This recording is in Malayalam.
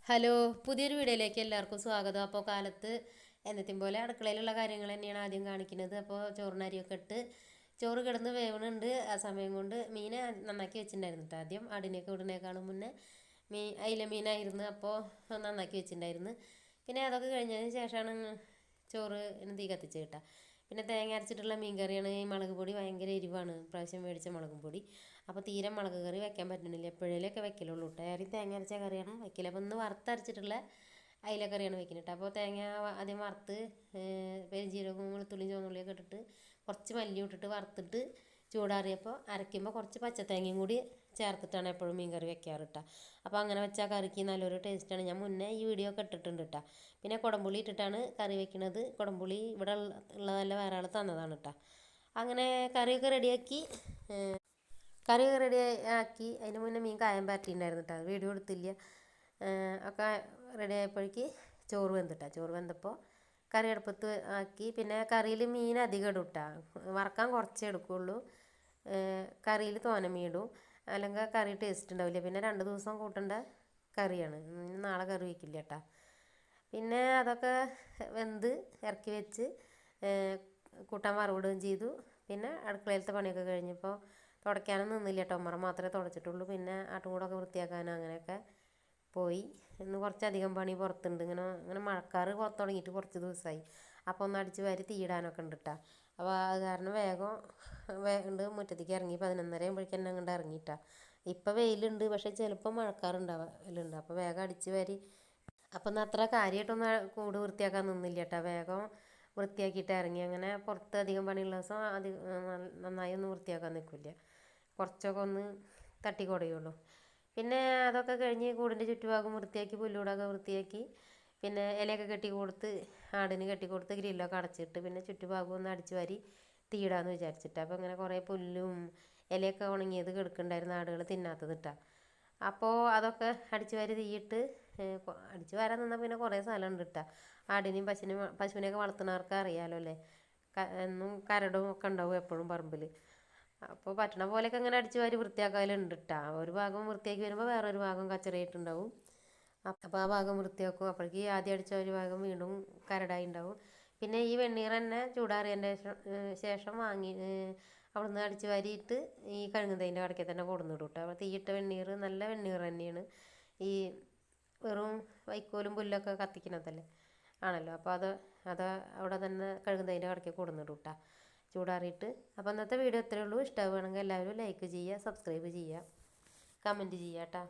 ഹലോ, പുതിയൊരു വീഡിയോയിലേക്ക് എല്ലാവർക്കും സ്വാഗതം. അപ്പോൾ കാലത്ത് എന്നത്തെയും പോലെ അടുക്കളയിലുള്ള കാര്യങ്ങൾ തന്നെയാണ് ആദ്യം കാണിക്കുന്നത്. അപ്പോൾ ചോറിന് അരിയൊക്കെ ഇട്ട് ചോറ് കിടന്ന് വേവണുണ്ട്. ആ സമയം കൊണ്ട് മീനെ നന്നാക്കി വെച്ചിട്ടുണ്ടായിരുന്നു കേട്ടോ. ആദ്യം ആടിനെയൊക്കെ ഇടുന്നേക്കാളും മുന്നേ അയില മീനായിരുന്നു, അപ്പോൾ നന്നാക്കി വെച്ചിട്ടുണ്ടായിരുന്നു. പിന്നെ അതൊക്കെ കഴിഞ്ഞതിന് ശേഷമാണ് ചോറ് തീ കത്തിച്ച് കിട്ടുക. പിന്നെ തേങ്ങ അരച്ചിട്ടുള്ള മീൻ കറിയാണ്. ഈ മുളക് പൊടി ഭയങ്കര എരിവാണ്, പ്രാവശ്യം മേടിച്ച മുളകും പൊടി. അപ്പോൾ തീരെ മുളക് കറി വെക്കാൻ പറ്റണില്ല, എപ്പോഴേലൊക്കെ വെക്കലുള്ളൂ കേട്ടോ. ആരും തേങ്ങ അരച്ച കറിയാണ് വെക്കില്ല. അപ്പോൾ ഒന്ന് വറുത്തരച്ചിട്ടുള്ള അയിലക്കറിയാണ് വെക്കുന്നത് കേട്ടോ. അപ്പോൾ തേങ്ങ ആദ്യം വറുത്ത് പെരുംജീരകവും വെളുത്തുള്ളിയും ചുവന്നുള്ളിയൊക്കെ ഇട്ടിട്ട് കുറച്ച് മല്ലി ഇട്ടിട്ട് വറുത്തിട്ട് ചൂടാറിയപ്പോൾ അരയ്ക്കുമ്പോൾ കുറച്ച് പച്ചത്തേങ്ങയും കൂടി ചേർത്തിട്ടാണ് എപ്പോഴും മീൻ കറി വെക്കാറ് കേട്ടോ. അപ്പോൾ അങ്ങനെ വെച്ചാൽ കറിക്ക് നല്ലൊരു ടേസ്റ്റാണ്. ഞാൻ മുന്നേ ഈ വീഡിയോ ഒക്കെ ഇട്ടിട്ടുണ്ട് കേട്ടോ. പിന്നെ കുടംപുളി ഇട്ടിട്ടാണ് കറി വെക്കുന്നത്. കുടംപുളി ഇവിടെ ഉള്ളതല്ല, വേറെ ആൾ തന്നതാണ് കേട്ടോ. അങ്ങനെ കറിയൊക്കെ റെഡിയാക്കി അതിന് മുന്നേ മീൻ കായം പരട്ടിയിട്ടുണ്ടായിരുന്നു കേട്ടോ. വീഡിയോ എടുത്തില്ല. ഒക്കെ റെഡി ആയപ്പോഴേക്ക് ചോറ് വെന്തിട്ടാ. ചോറ് വെന്തപ്പോൾ കറി അടുപ്പത്ത് ആക്കി. പിന്നെ കറിയിൽ മീൻ അധികം ഇടും കേട്ടോ, വറക്കാൻ കുറച്ചേ എടുക്കുകയുള്ളൂ. കറിയിൽ തോനെ മീൻ ഇടും, അല്ലെങ്കിൽ കറി ടേസ്റ്റ് ഉണ്ടാവില്ല. പിന്നെ 2 ദിവസം കൂട്ടേണ്ട കറിയാണ്, നാളെ കറി വയ്ക്കില്ല കേട്ടോ. പിന്നെ അതൊക്കെ വെന്ത് ഇറക്കി വെച്ച് കൂട്ടാൻ വറവിടുകയും ചെയ്തു. പിന്നെ അടുക്കളയിലത്തെ പണിയൊക്കെ കഴിഞ്ഞപ്പോൾ തുടയ്ക്കാനൊന്നും നിന്നില്ല കേട്ടോ. ഉമ്മറ മാത്രമേ തുടച്ചിട്ടുള്ളൂ. പിന്നെ ആട്ടുംകൂടൊക്കെ വൃത്തിയാക്കാനോ അങ്ങനെയൊക്കെ പോയി. ഇന്ന് കുറച്ചധികം പണി പുറത്തുണ്ട്. ഇങ്ങനെ മഴക്കാറ് തുടങ്ങിയിട്ട് കുറച്ച് ദിവസമായി. അപ്പോൾ ഒന്ന് അടിച്ച് വാരി തീയിടാനൊക്കെ ഉണ്ട് കേട്ടോ. അപ്പോൾ അത് കാരണം വേഗം മുറ്റത്തേക്ക് ഇറങ്ങി. 11:30 ആകുമ്പോഴേക്കും തന്നെ അങ്ങോട്ട് ഇറങ്ങിയിട്ടാ. ഇപ്പം വെയിലുണ്ട്, പക്ഷേ ചിലപ്പോൾ മഴക്കാറുണ്ടാവലുണ്ട്. അപ്പോൾ വേഗം അടിച്ച് വാരി. അപ്പം എന്നാൽ അത്ര കാര്യമായിട്ടൊന്നും കൂട് വൃത്തിയാക്കാൻ നിന്നില്ല കേട്ടോ. വേഗം വൃത്തിയാക്കിയിട്ട് ഇറങ്ങി. അങ്ങനെ പുറത്ത് അധികം പണിയുള്ള ദിവസം നന്നായി ഒന്നും വൃത്തിയാക്കാൻ നിൽക്കില്ല, കുറച്ചൊക്കെ ഒന്ന് തട്ടി കുടയുള്ളൂ. പിന്നെ അതൊക്കെ കഴിഞ്ഞ് കൂടിൻ്റെ ചുറ്റുഭാഗം വൃത്തിയാക്കി, പുല്ലൂടൊക്കെ വൃത്തിയാക്കി. പിന്നെ ഇലയൊക്കെ കെട്ടി കൊടുത്ത്, ആടിന് കെട്ടിക്കൊടുത്ത് ഗ്രില്ലൊക്കെ അടച്ചിട്ട് പിന്നെ ചുറ്റുഭാഗം ഒന്ന് അടിച്ച് വാരി തീയിടാന്ന് വിചാരിച്ചിട്ട്. അപ്പോൾ ഇങ്ങനെ കുറേ പുല്ലും ഇലയൊക്കെ ഉണങ്ങിയത് കിടക്കുന്നുണ്ടായിരുന്നു, ആടുകൾ തിന്നാത്തത് ഇട്ടാ. അപ്പോൾ അതൊക്കെ അടിച്ച് വാരി തീയിട്ട് അടിച്ച് വാരാൻ നിന്നാൽ പിന്നെ കുറേ സ്ഥലം ഉണ്ട് കേട്ടോ. ആടിനെയും പശുവിനെയൊക്കെ വളർത്തുന്നവർക്ക് അറിയാമല്ലോ അല്ലേ, എന്നും കരടും ഒക്കെ ഉണ്ടാവും എപ്പോഴും പറമ്പിൽ. അപ്പോൾ പറ്റണ പോലെയൊക്കെ അങ്ങനെ അടിച്ച് വാരി വൃത്തിയാക്കാലുണ്ട് കേട്ടോ. ഒരു ഭാഗം വൃത്തിയാക്കി വരുമ്പോൾ വേറൊരു ഭാഗം കച്ചറയായിട്ടുണ്ടാവും. അപ്പോൾ ആ ഭാഗം വൃത്തിയാക്കും. അപ്പോഴേക്ക് ആദ്യം അടിച്ച ഒരു ഭാഗം വീണ്ടും കരടായി ഉണ്ടാവും. പിന്നെ ഈ വെണ്ണീർ തന്നെ ചൂടാറിയതിൻ്റെ ശേഷം വാങ്ങി അവിടുന്ന് അടിച്ച് വാരിയിട്ട് ഈ കഴുകുന്നതിൻ്റെ കടയ്ക്ക് തന്നെ കൊടുന്നിടും കേട്ടോ. അപ്പോൾ തീയിട്ട വെണ്ണീർ നല്ല വെണ്ണീർ തന്നെയാണ്. ഈ വെറും വൈക്കോലും പുല്ലൊക്കെ കത്തിക്കണതല്ലേ ആണല്ലോ. അപ്പോൾ അത് അവിടെ തന്നെ കഴുകുന്നതിൻ്റെ കടയ്ക്ക് കൊടുന്നിടും കേട്ടോ, ചൂടാറിയിട്ട്. അപ്പോൾ ഇന്നത്തെ വീഡിയോ ഇത്രയേ ഉള്ളൂ. ഇഷ്ടമാവുകയാണെങ്കിൽ എല്ലാവരും ലൈക്ക് ചെയ്യുക, സബ്സ്ക്രൈബ് ചെയ്യുക, കമൻറ്റ് ചെയ്യുക കേട്ടോ.